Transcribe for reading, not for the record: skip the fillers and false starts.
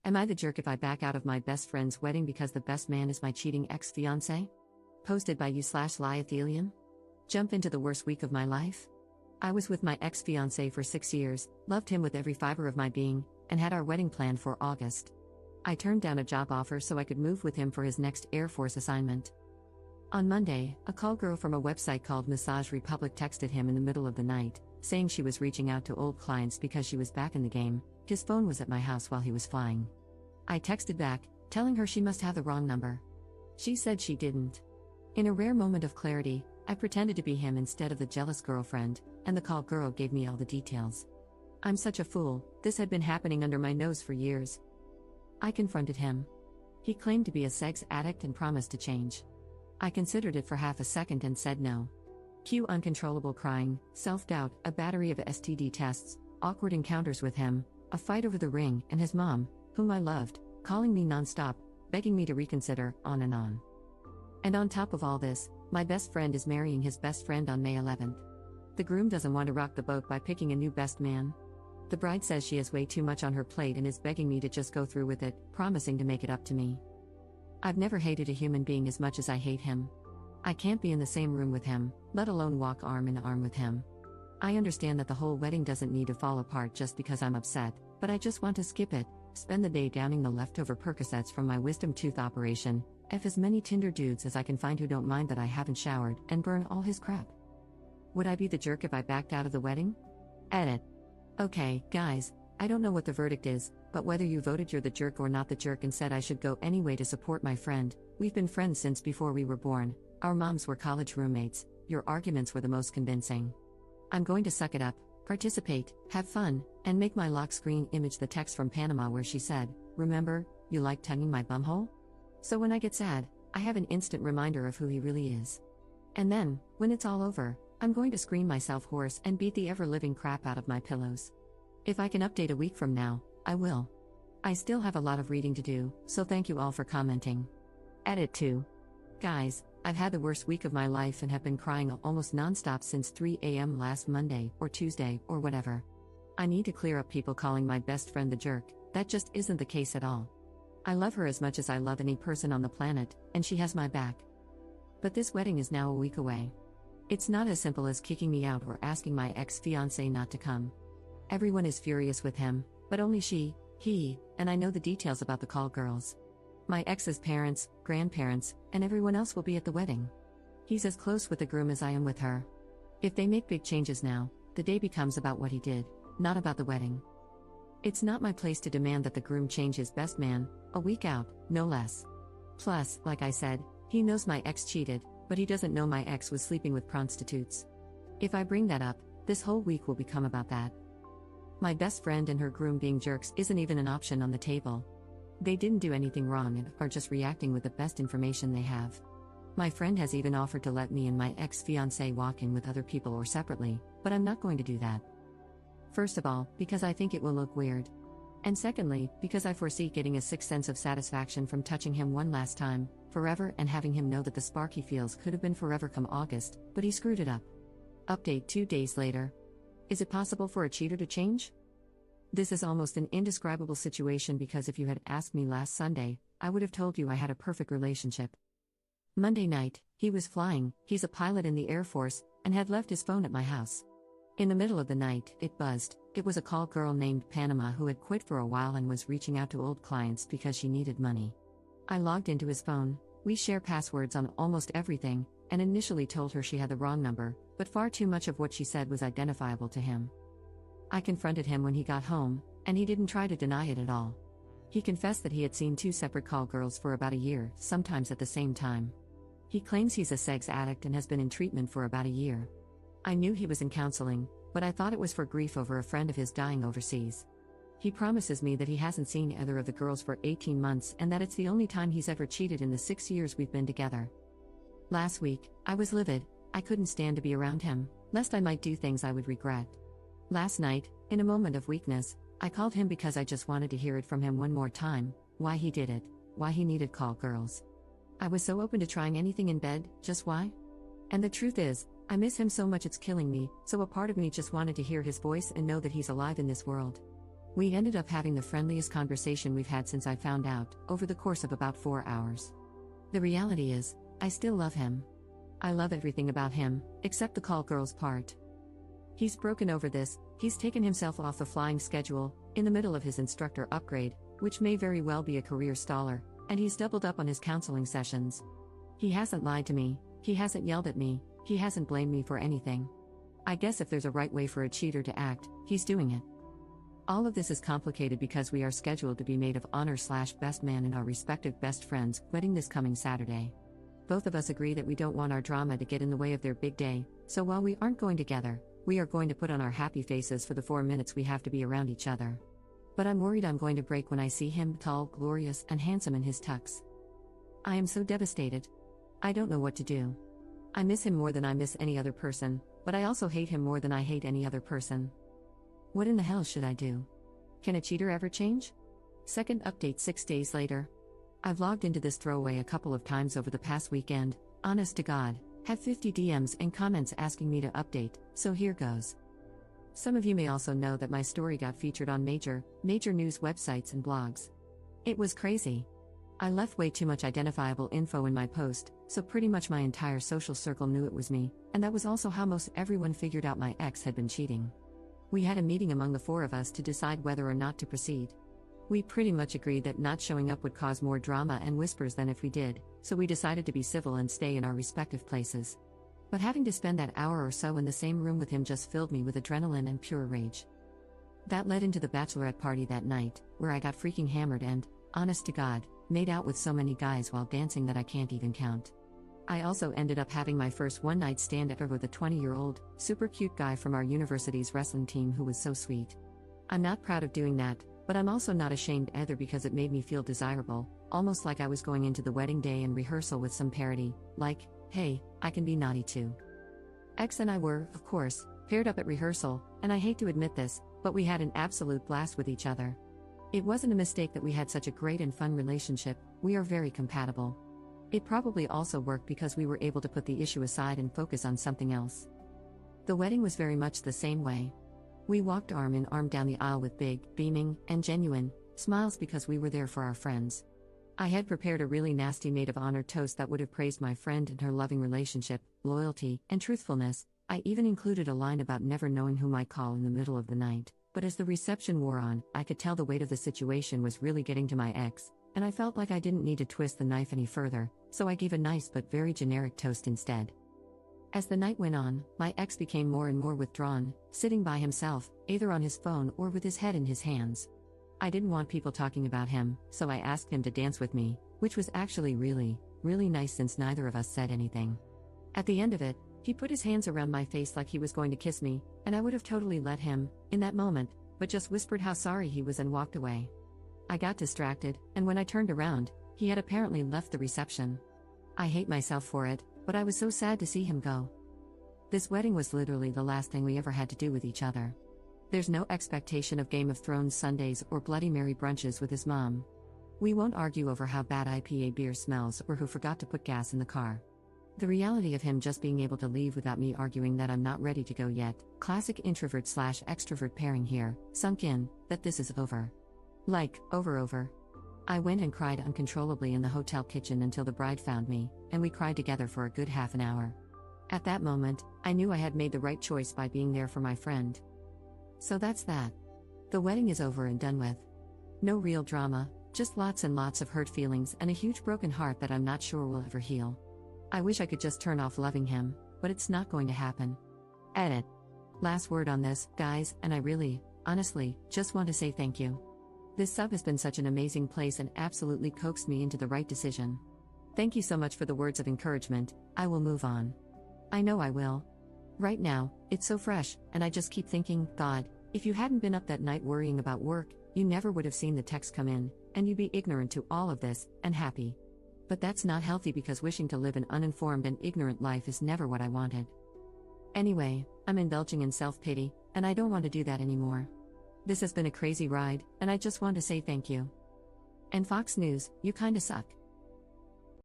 Am I the jerk if I back out of my best friend's wedding because the best man is my cheating ex-fiancé? Posted by you/Liathelium. Jump into the worst week of my life? I was with my ex-fiancé for 6 years, loved him with every fiber of my being, and had our wedding planned for August. I turned down a job offer so I could move with him for his next Air Force assignment. On Monday, a call girl from a website called Massage Republic texted him in the middle of the night, saying she was reaching out to old clients because she was back in the game. His phone was at my house while he was flying. I texted back, telling her she must have the wrong number. She said she didn't. In a rare moment of clarity, I pretended to be him instead of the jealous girlfriend, and the call girl gave me all the details. I'm such a fool, this had been happening under my nose for years. I confronted him. He claimed to be a sex addict and promised to change. I considered it for half a second and said no. Cue uncontrollable crying, self-doubt, a battery of STD tests, awkward encounters with him, a fight over the ring, and his mom, whom I loved, calling me non-stop, begging me to reconsider, on and on. And on top of all this, my best friend is marrying his best friend on May 11th. The groom doesn't want to rock the boat by picking a new best man. The bride says she has way too much on her plate and is begging me to just go through with it, promising to make it up to me. I've never hated a human being as much as I hate him. I can't be in the same room with him, let alone walk arm in arm with him. I understand that the whole wedding doesn't need to fall apart just because I'm upset, but I just want to skip it, spend the day downing the leftover Percocets from my wisdom tooth operation, F as many Tinder dudes as I can find who don't mind that I haven't showered, and burn all his crap. Would I be the jerk if I backed out of the wedding? Edit. Okay, guys, I don't know what the verdict is, but whether you voted you're the jerk or not the jerk and said I should go anyway to support my friend, we've been friends since before we were born, our moms were college roommates, your arguments were the most convincing. I'm going to suck it up, participate, have fun, and make my lock screen image the text from Panama where she said, "Remember, you like tonguing my bumhole?" So when I get sad, I have an instant reminder of who he really is. And then, when it's all over, I'm going to scream myself hoarse and beat the ever-living crap out of my pillows. If I can update a week from now, I will. I still have a lot of reading to do, so thank you all for commenting. Edit 2. Guys, I've had the worst week of my life and have been crying almost non-stop since 3 a.m. last Monday, or Tuesday, or whatever. I need to clear up people calling my best friend the jerk, that just isn't the case at all. I love her as much as I love any person on the planet, and she has my back. But this wedding is now a week away. It's not as simple as kicking me out or asking my ex-fiancé not to come. Everyone is furious with him, but only she, he, and I know the details about the call girls. My ex's parents, grandparents, and everyone else will be at the wedding. He's as close with the groom as I am with her. If they make big changes now, the day becomes about what he did, not about the wedding. It's not my place to demand that the groom change his best man, a week out, no less. Plus, like I said, he knows my ex cheated, but he doesn't know my ex was sleeping with prostitutes. If I bring that up, this whole week will become about that. My best friend and her groom being jerks isn't even an option on the table. They didn't do anything wrong and are just reacting with the best information they have. My friend has even offered to let me and my ex-fiancé walk in with other people or separately, but I'm not going to do that. First of all, because I think it will look weird. And secondly, because I foresee getting a sixth sense of satisfaction from touching him one last time, forever, and having him know that the spark he feels could have been forever come August, but he screwed it up. Update 2 days later. Is it possible for a cheater to change? This is almost an indescribable situation because if you had asked me last Sunday, I would have told you I had a perfect relationship. Monday night, he was flying, he's a pilot in the Air Force, and had left his phone at my house. In the middle of the night, it buzzed. It was a call girl named Panama who had quit for a while and was reaching out to old clients because she needed money. I logged into his phone. We share passwords on almost everything, and initially told her she had the wrong number, but far too much of what she said was identifiable to him. I confronted him when he got home, and he didn't try to deny it at all. He confessed that he had seen 2 separate call girls for about a year, sometimes at the same time. He claims he's a sex addict and has been in treatment for about a year. I knew he was in counseling, but I thought it was for grief over a friend of his dying overseas. He promises me that he hasn't seen either of the girls for 18 months and that it's the only time he's ever cheated in the 6 years we've been together. Last week, I was livid. I couldn't stand to be around him, lest I might do things I would regret. Last night, in a moment of weakness, I called him because I just wanted to hear it from him one more time, why he did it, why he needed call girls. I was so open to trying anything in bed, just why? And the truth is, I miss him so much it's killing me, so a part of me just wanted to hear his voice and know that he's alive in this world. We ended up having the friendliest conversation we've had since I found out, over the course of about 4 hours. The reality is, I still love him. I love everything about him, except the call girls part. He's broken over this, he's taken himself off the flying schedule, in the middle of his instructor upgrade, which may very well be a career staller, and he's doubled up on his counseling sessions. He hasn't lied to me, he hasn't yelled at me, he hasn't blamed me for anything. I guess if there's a right way for a cheater to act, he's doing it. All of this is complicated because we are scheduled to be maid of honor/best man in our respective best friends' wedding this coming Saturday. Both of us agree that we don't want our drama to get in the way of their big day, so while we aren't going together, we are going to put on our happy faces for the 4 minutes we have to be around each other. But I'm worried I'm going to break when I see him tall, glorious, and handsome in his tux. I am so devastated. I don't know what to do. I miss him more than I miss any other person, but I also hate him more than I hate any other person. What in the hell should I do? Can a cheater ever change? Second update 6 days later. I've logged into this throwaway a couple of times over the past weekend, honest to God, have 50 DMs and comments asking me to update, so here goes. Some of you may also know that my story got featured on major news websites and blogs. It was crazy. I left way too much identifiable info in my post, so pretty much my entire social circle knew it was me, and that was also how most everyone figured out my ex had been cheating. We had a meeting among the 4 of us to decide whether or not to proceed. We pretty much agreed that not showing up would cause more drama and whispers than if we did, so we decided to be civil and stay in our respective places. But having to spend that hour or so in the same room with him just filled me with adrenaline and pure rage. That led into the bachelorette party that night, where I got freaking hammered and, honest to God, made out with so many guys while dancing that I can't even count. I also ended up having my first one-night stand ever with a 20-year-old, super cute guy from our university's wrestling team who was so sweet. I'm not proud of doing that, but I'm also not ashamed either because it made me feel desirable, almost like I was going into the wedding day and rehearsal with some parody, like, hey, I can be naughty too. Ex and I were, of course, paired up at rehearsal, and I hate to admit this, but we had an absolute blast with each other. It wasn't a mistake that we had such a great and fun relationship, we are very compatible. It probably also worked because we were able to put the issue aside and focus on something else. The wedding was very much the same way. We walked arm in arm down the aisle with big, beaming, and genuine smiles because we were there for our friends. I had prepared a really nasty maid of honor toast that would have praised my friend and her loving relationship, loyalty, and truthfulness. I even included a line about never knowing who might call in the middle of the night, but as the reception wore on, I could tell the weight of the situation was really getting to my ex, and I felt like I didn't need to twist the knife any further, so I gave a nice but very generic toast instead. As the night went on, my ex became more and more withdrawn, sitting by himself, either on his phone or with his head in his hands. I didn't want people talking about him, so I asked him to dance with me, which was actually really nice since neither of us said anything. At the end of it, he put his hands around my face like he was going to kiss me, and I would have totally let him, in that moment, but just whispered how sorry he was and walked away. I got distracted, and when I turned around, he had apparently left the reception. I hate myself for it, but I was so sad to see him go. This wedding was literally the last thing we ever had to do with each other. There's no expectation of Game of Thrones Sundays or Bloody Mary brunches with his mom. We won't argue over how bad IPA beer smells or who forgot to put gas in the car. The reality of him just being able to leave without me arguing that I'm not ready to go yet, classic introvert/extrovert pairing here, sunk in, that this is over. Like, over. I went and cried uncontrollably in the hotel kitchen until the bride found me, and we cried together for a good half an hour. At that moment, I knew I had made the right choice by being there for my friend. So that's that. The wedding is over and done with. No real drama, just lots and lots of hurt feelings and a huge broken heart that I'm not sure will ever heal. I wish I could just turn off loving him, but it's not going to happen. Edit. Last word on this, guys, and I really, honestly, just want to say thank you. This sub has been such an amazing place and absolutely coaxed me into the right decision. Thank you so much for the words of encouragement. I will move on. I know I will. Right now, it's so fresh, and I just keep thinking, God, if you hadn't been up that night worrying about work, you never would have seen the text come in, and you'd be ignorant to all of this, and happy. But that's not healthy because wishing to live an uninformed and ignorant life is never what I wanted. Anyway, I'm indulging in self-pity, and I don't want to do that anymore. This has been a crazy ride, and I just want to say thank you. And Fox News, you kinda suck.